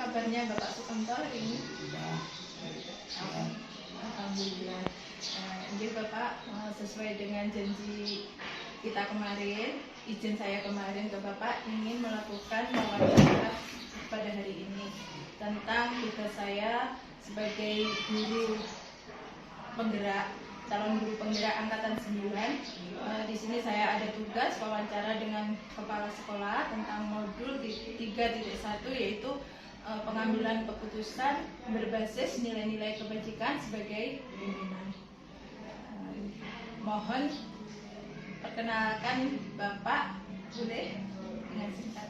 kabarnya Bapak Sukamto hari ini? Alhamdulillah. Jadi Bapak, sesuai dengan janji kita kemarin, izin saya kemarin ke Bapak ingin melakukan wawancara pada hari ini tentang tugas saya sebagai guru penggerak, calon guru penggerak angkatan 9. Di sini saya ada tugas wawancara dengan kepala sekolah tentang modul 3.1, yaitu pengambilan keputusan berbasis nilai-nilai kebajikan sebagai pimpinan. Mohon perkenalkan Bapak, boleh dengan singkat.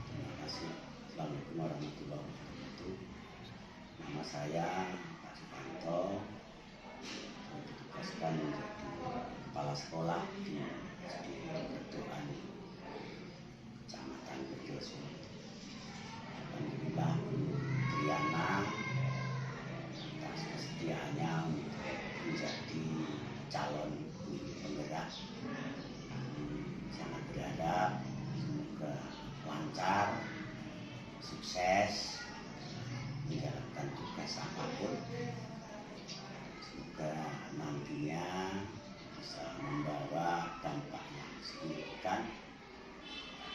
Terima kasih. Assalamualaikum warahmatullahi wabarakatuh. Nama saya Pak Sukamto. Saya ditugaskan menjadi kepala sekolah di SD Ketuaan Kecamatan Kerjoso. Alhamdulillah, Triana atas kesediaannya menjadi calon guru penggerak. Sangat berharap semoga lancar, sukses menjalankan tugas apapun. Semoga nantinya bisa membawa dampak yang signifikan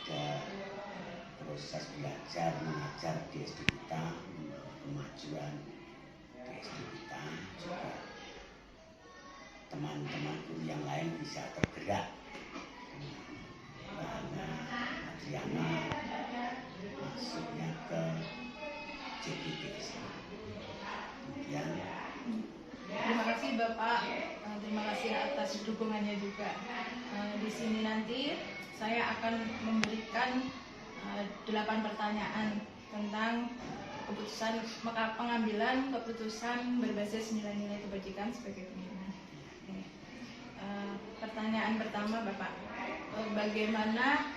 pada proses belajar mengajar di SD kita, membawa kemajuan di SD kita, juga teman-teman guru yang lain bisa tergerak karena Adriana masuknya ke JPT. Kemudian Terima kasih Bapak, terima kasih atas dukungannya juga. Di sini nanti saya akan memberikan 8 pertanyaan tentang pengambilan keputusan berbasis nilai-nilai kebajikan sebagai pimpinan. Pertanyaan pertama Bapak, bagaimana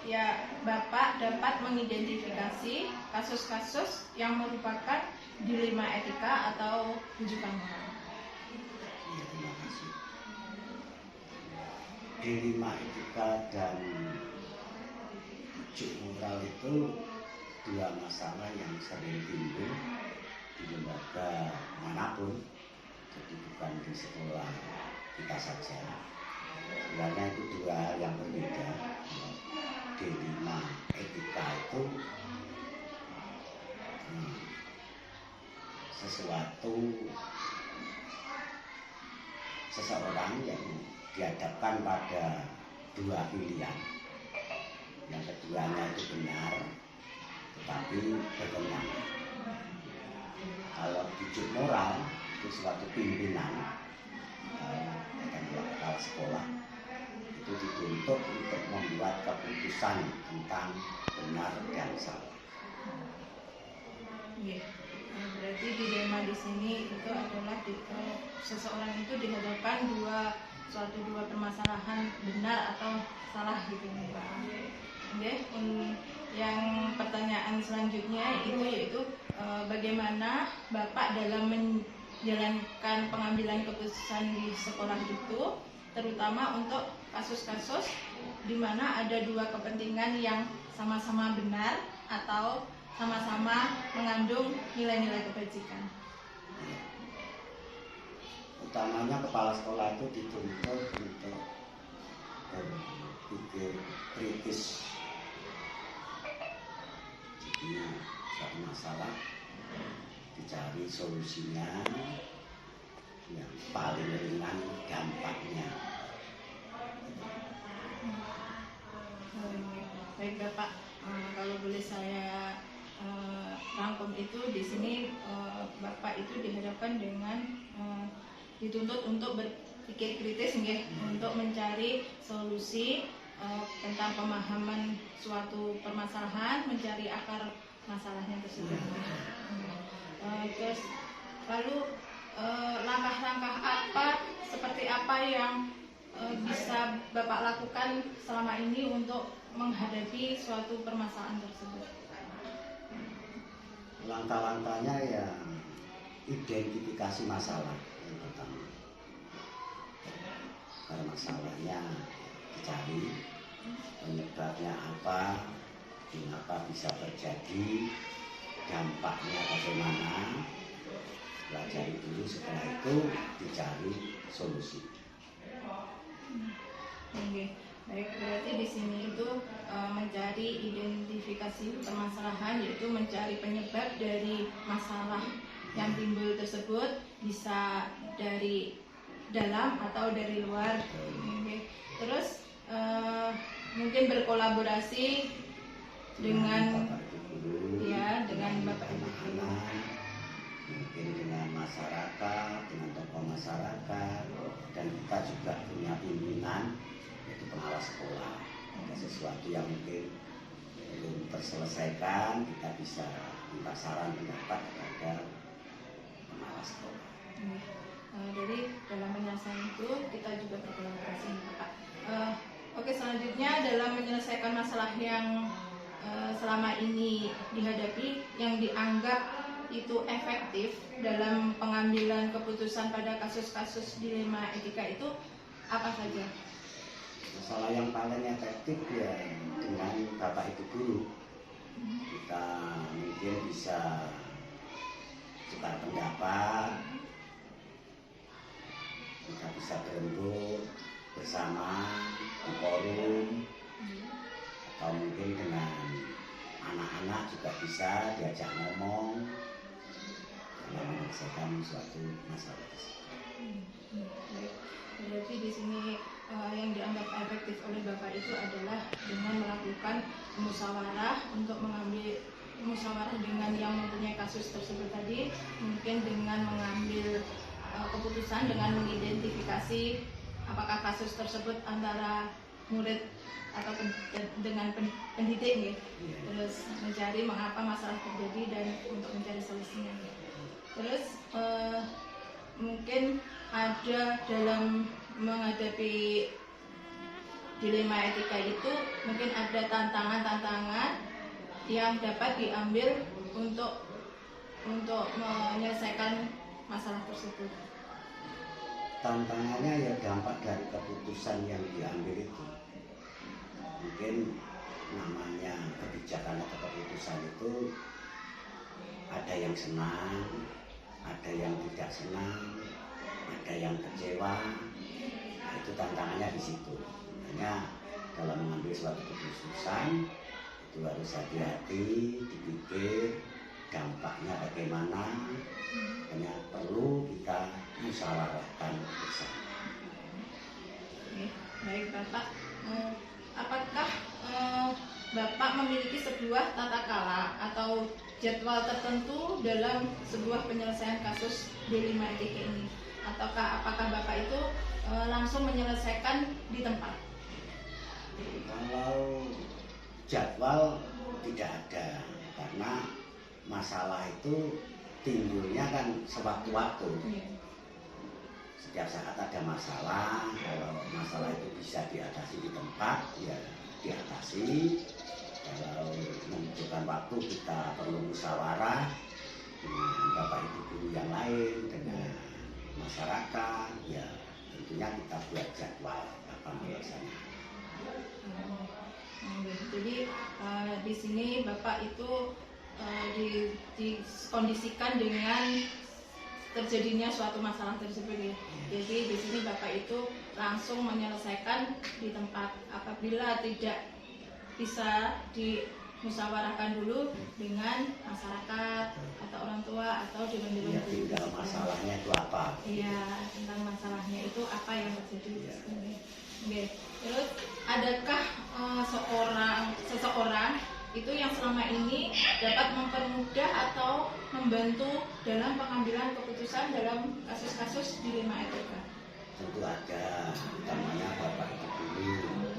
ya Bapak dapat mengidentifikasi kasus-kasus yang merupakan dilema etika atau rujukan moral? ya, terima kasih. Dilema etika dan rujuk moral itu dua masalah yang sering timbul di lembaga manapun, jadi bukan di sekolah kita saja. Sebenarnya itu dua hal yang berbeda. Dilema etika itu seseorang yang dihadapkan pada dua pilihan. Yang keduanya itu benar, tetapi bertentangan. Kalau rujuk moral itu suatu pimpinan dan kepala sekolah itu dituntut untuk membuat keputusan tentang benar dan salah. Berarti dilema di sini itu adalah seseorang itu dihadapkan suatu dua permasalahan benar atau salah gitu nih Pak. Yang pertanyaan selanjutnya itu yaitu bagaimana Bapak dalam menjalankan pengambilan keputusan di sekolah itu, terutama untuk kasus-kasus di mana ada dua kepentingan yang sama-sama benar atau sama-sama mengandung nilai-nilai kebajikan. Utamanya kepala sekolah itu dituntut untuk berpikir kritis. Jadi suatu masalah dicari solusinya yang paling ringan dampaknya. Baik Bapak, kalau boleh saya rangkum itu di sini Bapak itu dihadapkan dengan dituntut untuk berpikir kritis untuk mencari solusi tentang pemahaman suatu permasalahan, mencari akar masalahnya tersebut. Terus lalu langkah-langkah seperti apa yang bisa Bapak lakukan selama ini untuk menghadapi suatu permasalahan tersebut? Langkah-langkahnya ya identifikasi masalah yang pertama. Kalau masalahnya dicari penyebabnya apa, mengapa bisa terjadi, dampaknya bagaimana, pelajari dulu, setelah itu dicari solusi. Oke, baik, berarti di sini itu mencari identifikasi permasalahan, yaitu mencari penyebab dari masalah yang timbul tersebut, bisa dari dalam atau dari luar. Oke. Terus mungkin berkolaborasi dengan Bapak Ibu guru, ya, dengan Bapak Ibu guru. anak-anak, mungkin dengan masyarakat, dengan tokoh masyarakat, dan kita juga punya pimpinan, yaitu pengawas sekolah. Ada sesuatu yang mungkin belum terselesaikan, kita bisa minta saran pendapat kepada pengawas sekolah. Jadi dalam penyelesaian itu kita juga berkolaborasi dengan Pak. Oke, selanjutnya dalam menyelesaikan masalah yang selama ini dihadapi, yang dianggap itu efektif dalam pengambilan keputusan pada kasus-kasus dilema etika itu apa saja? Masalah yang paling efektif ya dengan Bapak Ibu guru. Kita mungkin bisa tukar pendapat, kita bisa berembuk bersama di forum, atau mungkin dengan anak-anak juga bisa diajak ngomong dalam menyelesaikan suatu masalah tersebut. Baik. Berarti di sini yang dianggap efektif oleh Bapak itu adalah dengan melakukan musyawarah, untuk mengambil musyawarah dengan yang mempunyai kasus tersebut tadi, mungkin dengan mengambil keputusan dengan mengidentifikasi apakah kasus tersebut antara murid atau dengan pendidik ya. Terus mencari mengapa masalah terjadi dan untuk mencari solusinya. Terus mungkin ada dalam menghadapi dilema etika itu mungkin ada tantangan-tantangan yang dapat diambil untuk menyelesaikan masalah tersebut. Tantangannya ya dampak dari keputusan yang diambil itu. Mungkin namanya kebijakan atau keputusan itu ada yang senang, ada yang tidak senang, ada yang kecewa. Nah, itu tantangannya di situ. Makanya dalam mengambil suatu keputusan itu harus hati-hati, dipikir dampaknya bagaimana. Hanya perlu kita musyawarahkan bersama. Baik Bapak, apakah Bapak memiliki sebuah tata cara atau jadwal tertentu dalam sebuah penyelesaian kasus dilema etika ini? Ataukah apakah Bapak itu langsung menyelesaikan di tempat? Kalau jadwal tidak ada, karena masalah itu timbulnya kan sewaktu-waktu. Setiap saat ada masalah, kalau masalah itu bisa diatasi di tempat, ya diatasi. Kalau membutuhkan waktu, kita perlu musyawarah dengan Bapak Ibu guru yang lain, dengan masyarakat, ya tentunya kita buat jadwal kapan melaksanakan. Jadi di sini Bapak itu dikondisikan dengan terjadinya suatu masalah tersebut ya. Jadi di sini Bapak itu langsung menyelesaikan di tempat. Apabila tidak bisa dimusyawarahkan dulu dengan masyarakat atau orang tua atau dewan-dewan Ya, tinggal masalahnya itu apa? Iya, tentang masalahnya itu apa yang terjadi. Oke. Terus adakah seseorang itu yang selama ini dapat mempermudah atau membantu dalam pengambilan keputusan dalam kasus-kasus dilema etika? Tentu ada, utamanya Bapak Ibu guru,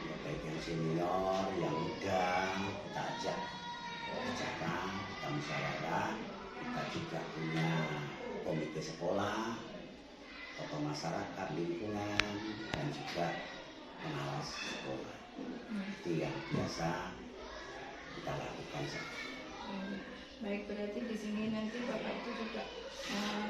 ya, baik yang senior, yang muda, kita ajak bicara, kita musyawarah. Kita juga punya komite sekolah, tokoh masyarakat, lingkungan, dan juga pengawas sekolah. Itu yang biasa kita lakukan. Baik, berarti di sini nanti Bapak itu juga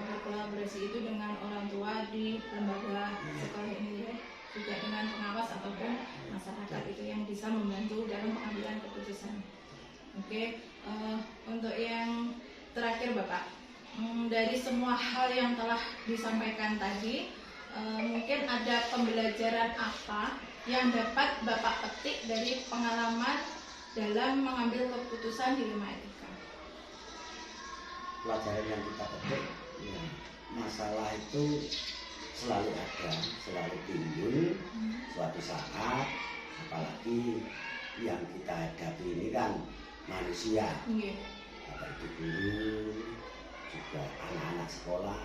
berkolaborasi itu dengan orang tua di lembaga sekolah ini ya, juga dengan pengawas ataupun masyarakat itu yang bisa membantu dalam pengambilan keputusan. Oke, untuk yang terakhir Bapak, dari semua hal yang telah disampaikan tadi, mungkin ada pembelajaran apa yang dapat Bapak petik dari pengalaman dalam mengambil keputusan di Lima Etika? Pelajaran yang kita petik, ya, masalah itu selalu ada, selalu timbul suatu saat, apalagi yang kita hadapi ini kan manusia, bapak ibu guru, juga anak-anak sekolah,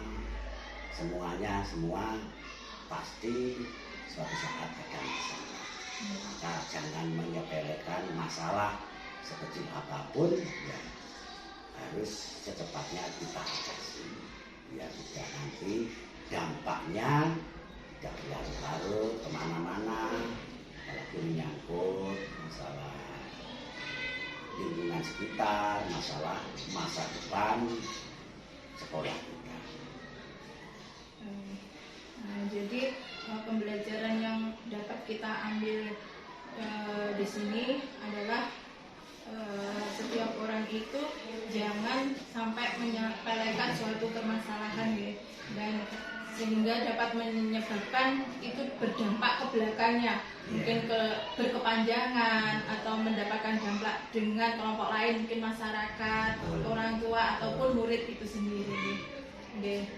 semua pasti suatu saat ada masalah. Maka jangan menyepelekan masalah sekecil apapun, ya harus secepatnya kita atasi, biar tidak nanti dampaknya tidak berlarut-larut kemana-mana, apalagi menyangkut masalah lingkungan sekitar, masalah masa depan sekolah kita. Jadi pembelajaran yang dapat kita ambil di sini adalah setiap orang itu jangan sampai menyepelekan suatu permasalahan ya, dan sehingga dapat menyebabkan itu berdampak ke belakangnya, mungkin berkepanjangan atau mendapatkan dampak dengan kelompok lain, mungkin masyarakat, orang tua ataupun murid itu sendiri. Oke,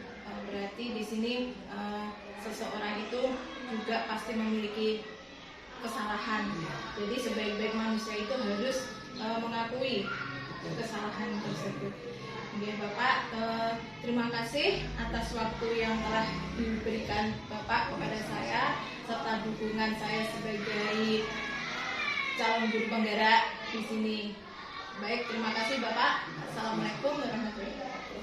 berarti di sini seseorang itu juga pasti memiliki kesalahan. Jadi sebaik-baik manusia itu harus mengakui kesalahan tersebut. Oke Bapak, terima kasih atas waktu yang telah diberikan Bapak kepada saya serta dukungan saya sebagai calon guru penggerak di sini. Baik, terima kasih Bapak. Assalamualaikum warahmatullahi wabarakatuh.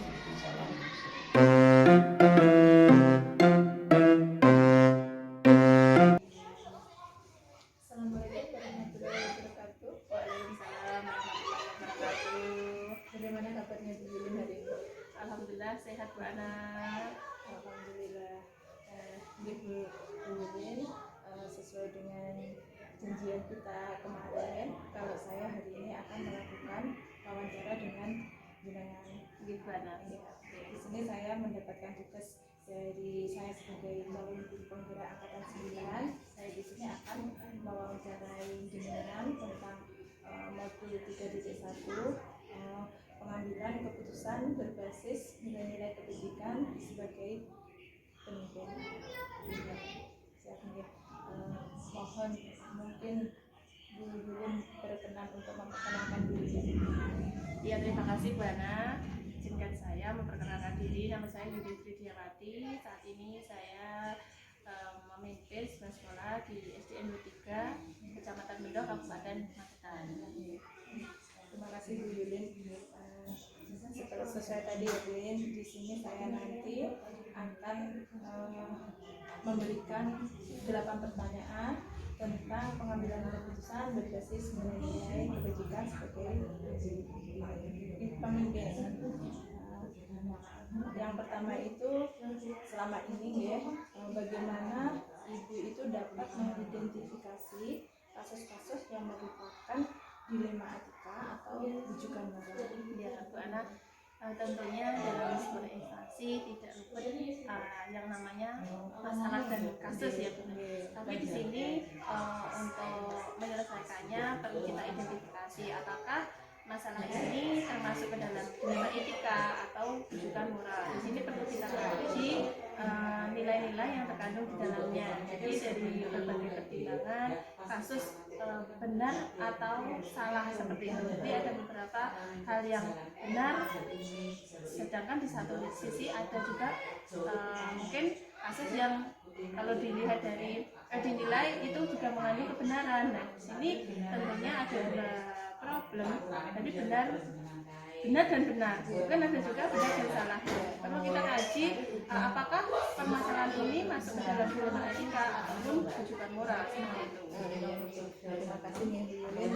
Bagaimana kabarnya Bu Yulin hari ini? Alhamdulillah sehat Bu Ana. Alhamdulillah. Bu Yulin, sesuai dengan janjian kita kemarin, kalau saya hari ini akan melakukan wawancara dengan jenengan. Bu Ana. Di sini saya mendapatkan tugas dari saya sebagai calon guru penggerak angkatan 9. Saya di sini akan mewawancarai jenengan tentang modul 3.1, pengambilan keputusan berbasis nilai-nilai pendidikan sebagai pemimpin. Mohon mungkin Bu Yulin berkenan untuk memperkenalkan diri. Ya, terima kasih Bu Ana. Izinkan saya memperkenalkan diri. Nama saya Yudi Fridiawati. Saat ini saya memimpin sebuah sekolah di SDN 3 Kecamatan Bendo, Kabupaten Magetan. Terima kasih Bu Yulin. Setelah selesai tadi ya Bu Yulin, di sini saya nanti akan memberikan 8 pertanyaan tentang pengambilan keputusan berbasis nilai-nilai kebajikan sebagai pemimpin. Yang pertama itu, selama ini ya, bagaimana Ibu itu dapat mengidentifikasi kasus-kasus yang merupakan dilema etika atau rujukan moral. Ya, Bu Ana, tentunya dalam sebuah instansi tidak luput yang namanya masalah dan kasus ya Bu. Tapi di sini untuk menyelesaikannya perlu kita identifikasi apakah masalah ini termasuk ke dalam dilema etika atau rujukan moral. Di sini perlu kita kaji nilai-nilai yang terkandung di dalamnya. Jadi dari berbagai pertimbangan kasus benar atau salah seperti itu. Jadi ada beberapa hal yang benar, sedangkan di satu sisi ada juga mungkin kasus yang kalau dilihat dari dinilai itu juga mengandung kebenaran. Nah, di sini tentunya ada problem. Jadi benar dan benar, bukan ada juga benar dan salah. Perlu kita kaji apakah permasalahan ini masuk ke dalam dilema etika ataupun rujukan moral seperti itu. Terima kasih Bu Yulin.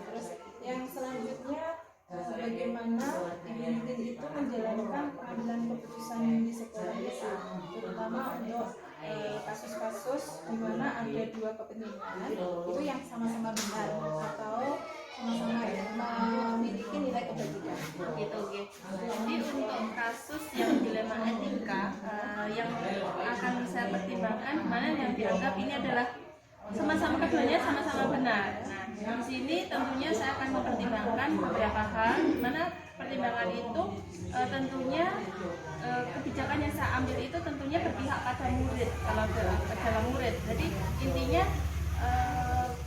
Terus yang selanjutnya, bagaimana Ibu itu menjalankan pengambilan keputusan di sekolah itu, terutama untuk kasus-kasus di mana ada dua kepentingan itu yang sama-sama benar atau sama-sama memiliki nilai kebajikan. Gitu, gitu. Jadi untuk kasus yang dilema etika yang akan saya pertimbangkan mana yang dianggap ini adalah sama-sama keduanya sama-sama benar. Nah, di sini tentunya saya akan mempertimbangkan beberapa hal, di mana pertimbangan itu tentunya kebijakan yang saya ambil itu tentunya berpihak pada murid kalau dalam murid. Jadi intinya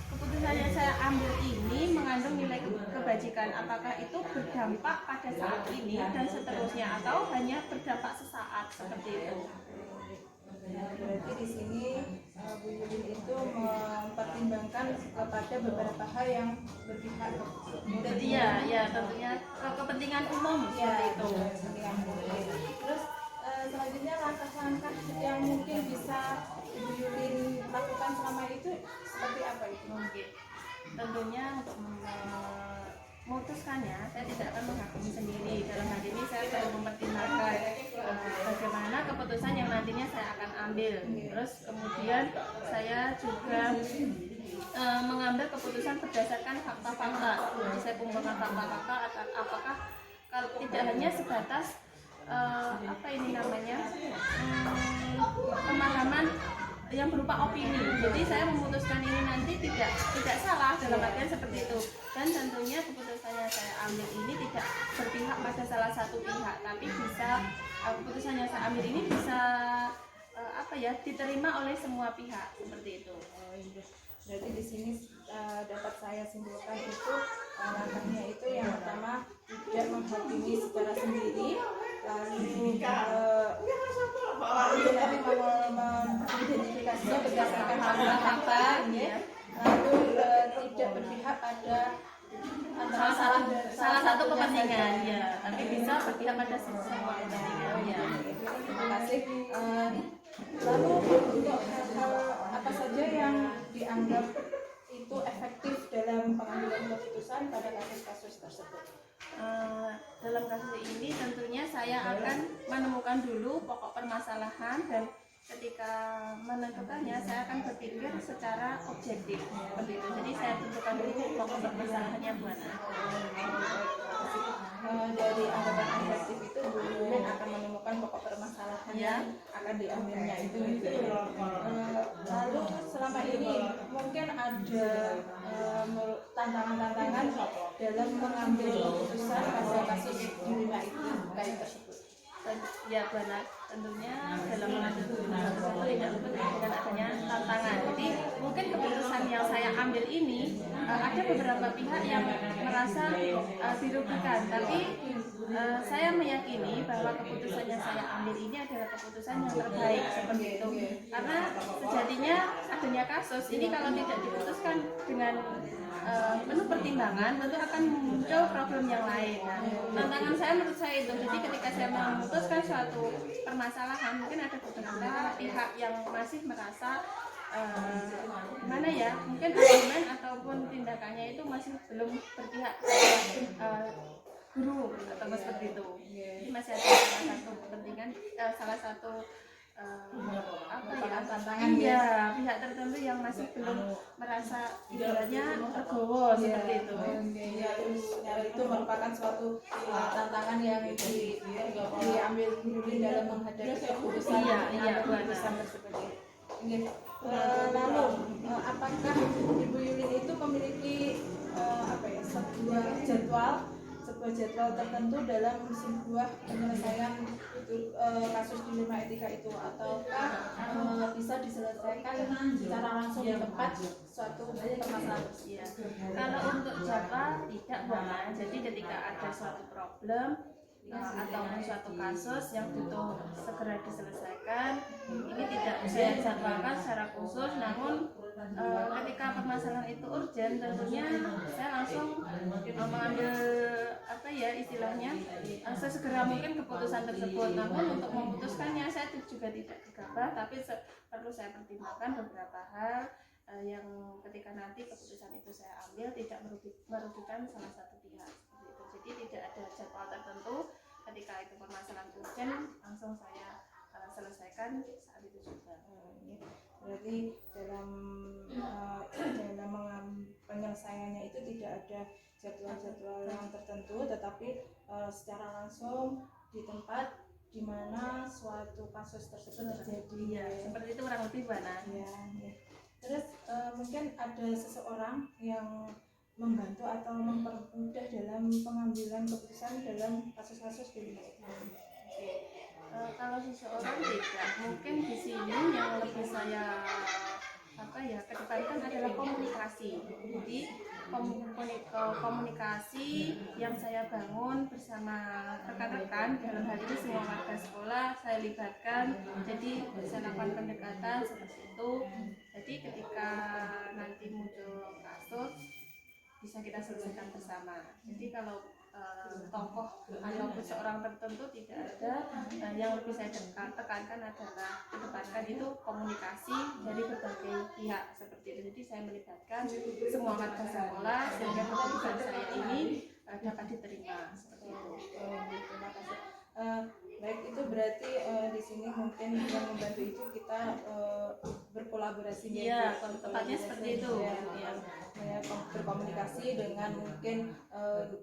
keputusan yang saya ambil ini mengandung nilai kebajikan, apakah itu berdampak pada saat ini dan seterusnya atau hanya berdampak sesaat seperti itu. Berarti di sini Bu Yulin itu mempertimbangkan kepada beberapa hal yang berpihak ke murid. Iya, ya tentunya kepentingan umum seperti itu. Kepentingan murid. Terus selanjutnya langkah-langkah yang mungkin bisa Ibu Yulin lakukan selama itu seperti apa itu? Mungkin tentunya untuk memutuskannya saya tidak akan menghakimi sendiri. Dalam hal ini saya perlu mempertimbangkan bagaimana keputusan yang nantinya saya akan ambil. Terus kemudian saya juga mengambil keputusan berdasarkan fakta-fakta. Jadi saya kumpulkan fakta-fakta apakah kalau tidak hanya sebatas apa ini namanya pemahaman yang berupa opini. Jadi saya memutuskan ini nanti tidak salah dalam artian seperti itu. Dan tentunya keputusan yang saya ambil ini tidak berpihak pada salah satu pihak, tapi bisa keputusan yang saya ambil ini bisa diterima oleh semua pihak seperti itu. Berarti di sini dapat saya simpulkan itu langkahnya itu yang pertama tidak menghakimi secara sendiri, lalu mengidentifikasinya berdasarkan fakta-fakta, lalu tidak berpihak pada salah satu kepentingan ya, tapi bisa berpihak pada semua kepentingan ya. Terima kasih. Lalu untuk hal-hal apa saja yang dianggap itu efektif dalam pengambilan keputusan pada kasus-kasus tersebut? Dalam kasus ini tentunya saya akan menemukan dulu pokok permasalahan dan ketika menentukannya saya akan berpikir secara objektif seperti itu. Jadi saya tentukan dulu pokok permasalahannya buana. Dari anggapan efektif itu Bu Yulin akan menemukan pokok permasalahan yang akan diambilnya itu. Lalu selama ini mungkin ada tantangan-tantangan dalam mengambil keputusan pada kasus dilema itu kayak tersebut. Ya benar, tentunya dalam mengambil keputusan tidak luput dengan adanya tantangan. Jadi mungkin keputusan yang saya ambil ini ada beberapa pihak yang merasa dirugikan, tapi saya meyakini bahwa keputusan yang saya ambil ini adalah keputusan yang terbaik seperti itu. Karena sejatinya adanya kasus ini kalau tidak diputuskan dengan penuh pertimbangan tentu akan muncul problem yang lain. Nah, tantangan saya menurut saya itu, jadi ketika saya memutuskan suatu permasalahan mungkin ada beberapa pihak yang masih merasa mana ya, mungkin argumen ataupun tindakannya itu masih belum berpihak guru atau seperti itu. Jadi masih ada salah satu kepentingan, salah satu tantangan pihak tertentu yang masih belum merasa ibaratnya legowo seperti itu. Itu merupakan suatu tantangan yang diambil Yulin dalam menghadapi keputusan tersebut. Lalu apakah Ibu Yulin itu memiliki sebuah jadwal tertentu dalam sebuah penyelesaian kasus dilema etika itu, ataukah bisa diselesaikan secara langsung di tempat suatu permasalahan? Ya. Kalau untuk jadwal tidak boleh. Jadi ketika ada suatu problem ataupun suatu kasus yang butuh segera diselesaikan, ini tidak saya jadwalkan secara khusus, namun ketika permasalahan itu urgent tentunya saya langsung mengambil istilahnya sesegera mungkin keputusan tersebut. Namun untuk memutuskannya saya juga tidak gegabah, tapi perlu saya pertimbangkan beberapa hal yang ketika nanti keputusan itu saya ambil tidak merugikan salah satu pihak seperti itu. Jadi tidak ada jadwal tertentu, ketika itu permasalahan urgent langsung saya selesaikan saat itu juga. Ya. Berarti dalam penyelesaiannya itu tidak ada jadwal-jadwal yang tertentu, tetapi secara langsung di tempat di mana suatu kasus tersebut terjadi. Iya, seperti itu kurang lebih Bu Ana. Ya, ya. Terus mungkin ada seseorang yang membantu atau mempermudah dalam pengambilan keputusan dalam kasus-kasus ini. Kalau seseorang tidak, mungkin di sini yang lebih saya kedepankan adalah komunikasi. Jadi komunikasi yang saya bangun bersama rekan-rekan, dalam hal ini semua warga sekolah saya libatkan. Jadi saya lakukan pendekatan seperti itu. Jadi ketika nanti muncul kasus bisa kita selesaikan bersama. Jadi kalau tokoh ataupun seorang tertentu tidak ada, yang lebih saya tekankan adalah kedepankan itu komunikasi dari berbagai pihak seperti itu. Jadi saya melibatkan semua warga sekolah sehingga keputusan saya ini dapat diterima seperti itu. Terima kasih. Baik, itu berarti di sini mungkin yang membantu itu kita berkolaborasi. Iya, tepatnya seperti itu. Ya, berkomunikasi dengan mungkin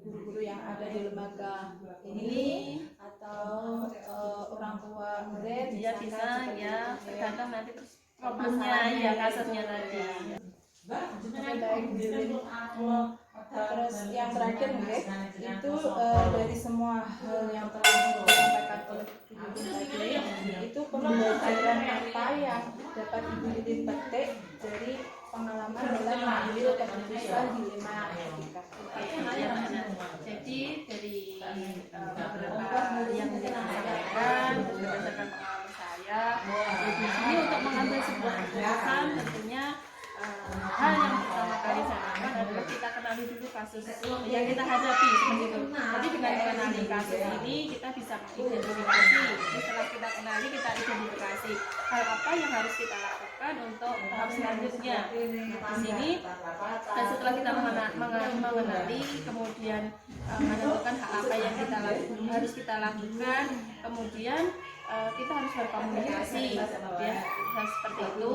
guru-guru yang ada di lembaga ini atau orang tua murid. Iya bisa, ya tergantung nanti problemnya, ya kasusnya tadi. Baik, terus yang terakhir mungkin itu dari semua hal yang telah disampaikan oleh Ibu tadi, itu pembelajaran apa yang dapat Ibu Yudin petik dari pengalaman dalam mengambil keputusan di 5 etika. Jadi dari beberapa yang saya sampaikan berdasarkan pengalaman saya, di sini untuk mengambil sebuah keputusan tentunya hal yang pertama kali saya lakukan adalah kita kenali dulu kasus yang kita hadapi seperti itu. Jadi dengan mengenali kasus ini kita bisa mengidentifikasi. Setelah kita kenali, kita identifikasi hal apa yang harus kita lakukan untuk tahap selanjutnya. Di sini setelah kita mengenali, kemudian menentukan hal apa yang harus kita lakukan, kemudian kita harus berkomunikasi, ya seperti itu.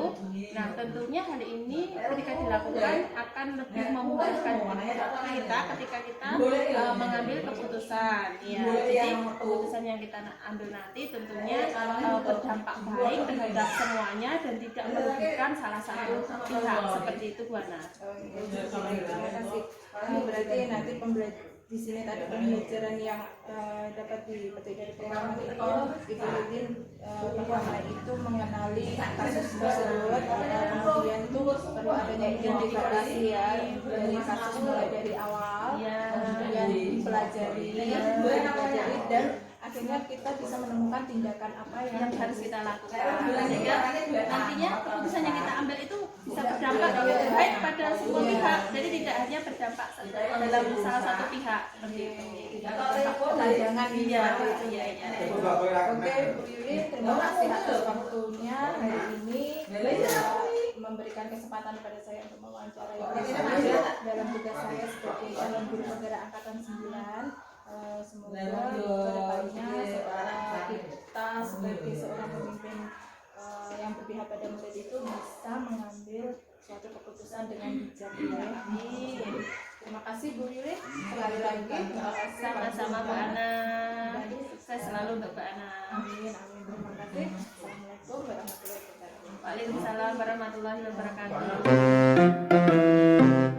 Nah tentunya hal ini ketika dilakukan akan lebih memudahkan kita ketika kita mengambil keputusan. Ya, jadi keputusan yang kita ambil nanti tentunya berdampak baik terhadap semuanya dan tidak merugikan salah satu pihak seperti itu Bu Ana. Terima kasih. Ini berarti nanti di sini tadi pembelajaran yang dapat dipetik dari pengalaman itu, Ibu Yudin pertama itu mengenali kasus tersebut, kemudian itu perlu adanya identifikasi ya dari kasus mulai dari awal, kemudian dipelajari dan akhirnya kita bisa menemukan tindakan apa yang harus kita lakukan sehingga nantinya keputusan yang kita ambil itu bisa berdampak baik pada semua pihak, jadi tidak hanya berdampak dalam salah satu pihak seperti itu. Jangan iya. Oke Bu Yudin, terima kasih atas waktunya hari ini memberikan kesempatan kepada saya untuk mewawancarai dalam tugas saya sebagai calon guru penggerak angkatan 9. Semoga kedepannya kita sebagai seorang pemimpin yang berpihak pada murid itu bisa mengambil suatu keputusan dengan bijak. Terima kasih Bu Yudin sekali lagi. Terima kasih. Sama-sama Bu Ana. Sukses selalu untuk Bu Ana. Amin, amin. Terima kasih. Assalamualaikum warahmatullahi wabarakatuh. Waalaikumsalam warahmatullahi wabarakatuh.